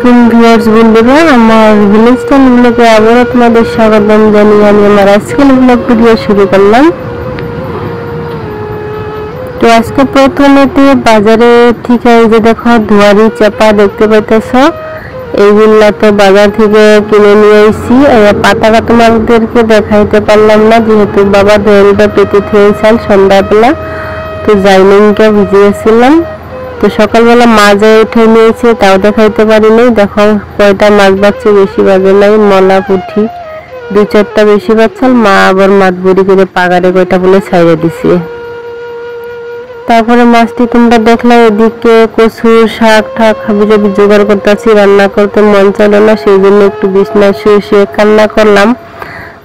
আলাইকুম ভিউয়ার্স বন্ধুরা, আমার ভিলেজ টাইম ব্লগে আবারও তোমাদের স্বাগতম জানিয়ে আমি আমার আজকের ব্লগ ভিডিও শুরু করলাম। তো আজকে প্রথমেতে বাজারে থেকে এই যে দেখো ধোয়ারি চাপা দেখতে পাইতেছ, এইগুলা তো বাজার থেকে কিনে নিয়ে এসেছি। পাতাটা তোমাদেরকে দেখাইতে পারলাম না যেহেতু বাবা দোয়েলটা পেতে থেয়েছেন সন্ধ্যাবেলা, তো জাইনিংটা ভিজে গেছিলাম। তো সকালবেলা মাছ উঠে নিয়েছে, তাও দেখাইতে পারিনি। দেখো কয়টা মাছ বাচ্চা, বেশি বাজে নাই, মলা পুঁটি 2-4টা বেশি বাচ্চাল। মা আবার মাছ বড়ি করে পাগারে কয়টা বলে ছাইড়ে দিছে। তারপরে মাছটি তোমরা দেখলে, এদিকে কচুর শাক ঠাক হাবিজাবি জোগাড় করতেছি, রান্না করতে মন চলে না, সেই জন্য একটু বিছনায় শুয়ে শুয়ে কান্না করলাম।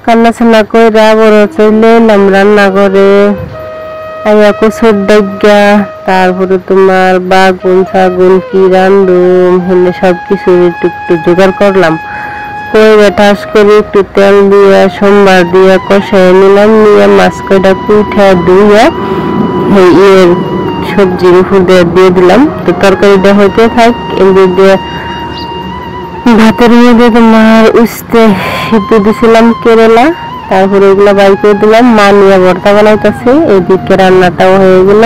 কান্না ছান্না করে বড় চলে এলাম রান্না করে। কচুর ডাইগা, তারপরে তোমার বাগুন ছাগুন কি রান্ধুম হেনে সবকিছু একটু জোগাড় করলাম। কইরা ঠাস করে একটু তেল দিয়ে সোমবার দিয়ে কষাই নিলাম, নিয়ে মাছ কয়টা কুইঠা ধুইয়া এর সবজির উপর দিয়ে দিলাম। তো তরকারিটা হইতে থাক, এমনি দিয়ে ভাতের মধ্যে তোমার উস্তে সিদ্ধ দিছিলাম কেরেলা, তারপরে এগুলো বাই করে দিলাম। মা নিয়ে ভর্তা বানাইতেছে, এদিকে রান্নাটাও হয়ে গেল।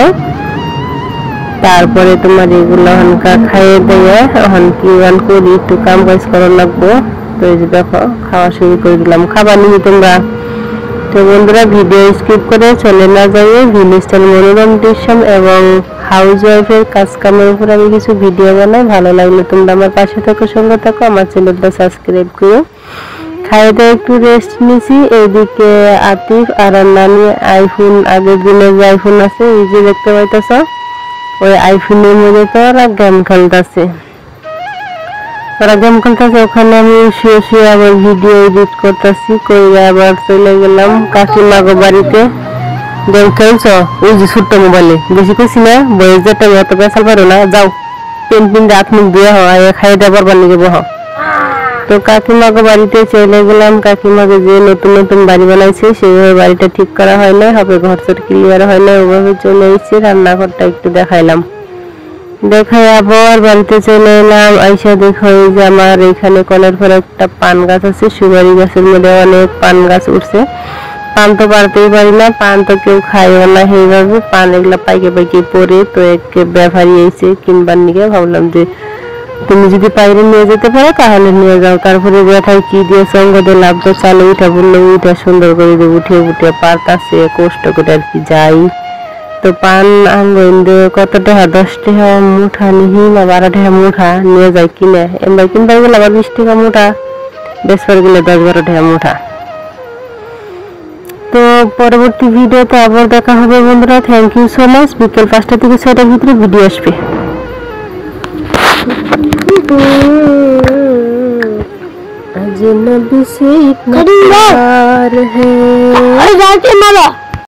তারপরে তোমার এগুলো হালকা খাইয়ে দিয়ে এখন কি করি, একটু কাম কাজ করা লাগবো। তো এই যে দেখো খাওয়া শুরু করে দিলাম। খাবার নিয়ে তোমরা তো বন্ধুরা ভিডিও স্কিপ করে চলে না যাইয়ে ভিলেজ টাইম মনোরম দৃশ্য এবং হাউস ওয়াইফের কাজ কামের উপর আমি কিছু ভিডিও বানাই। ভালো লাগলে তোমরা আমার পাশে থাকো, সঙ্গে থাকো, আমার চ্যানেলটা সাবস্ক্রাইব করো। খাইয়ে দিয়ে একটু রেস্ট নিছি। এইদিকে আতিফ আর নানি আইফোন, আগের দিনের যে আইফোন আছে এই যে দেখতে পাইতেছ, ওই আইফোনের মধ্যে তো ওরা গেম খেলতেছে। ওখানে আমি শুয়ে শুয়ে আবার ভিডিও এডিট করতেছি, করে আবার চলে গেলাম কাকিমাগো বাড়িতে। দেখেছ ওই যে ছোট্ট মোবাইলে বেশি কইছি না, বয়স যেটা অত পেশাল পারো না, যাও পেন পিন হাত মুখ দিয়ে হয় খাইয়ে দেবার বানিয়ে বহ। তো কাকিমাগো বাড়িতে চলে গেলাম। কাকিমাকে যে নতুন নতুন বাড়ি বানাইছে সেইভাবে বাড়িটা ঠিক করা হয় না, হবে ঘর চর ক্লিয়ার হয় না, ওভাবে চলে এসেছি। রান্নাঘরটা একটু দেখাইলাম, দেখাই আবার বাড়িতে চলে এলাম। আইসা দেখো এই যে আমার এখানে কলের পরে একটা পান গাছ আছে, সুপারি গাছের মধ্যে অনেক পান গাছ উঠছে। পান তো পারতেই পারি না, পান তো কেউ খাইও না, সেইভাবে পান এগুলা পাইকে পাইকে পরে। তো এক ব্যাপারী এসে কিনবার নিয়ে ভাবলাম যে তুমি যদি বাইরে নিয়ে যেতে পারো তাহলে নিয়ে যাও। তারপরে ব্যাটাই কি দিয়ে সঙ্গ দিয়ে লাভ তো চালে উঠা বললো, উঠা সুন্দর করে উঠে উঠে পারতাছে কষ্ট করে আর কি যাই। তো পান আনবো কত টাকা, 10 টাকা মুঠা নিহি না 12 টাকা মুঠা নিয়ে যায় কিনে। এবার কিনবার গেলে আবার 20 টাকা মুঠা, বেসবার গেলে 10-12 টাকা মুঠা। তো পরবর্তী ভিডিওতে আবার দেখা হবে বন্ধুরা। Thank you so much. বিকেল 5টা থেকে 6টার ভিতরে ভিডিও আসবে। अजनबी से इतना प्यार है।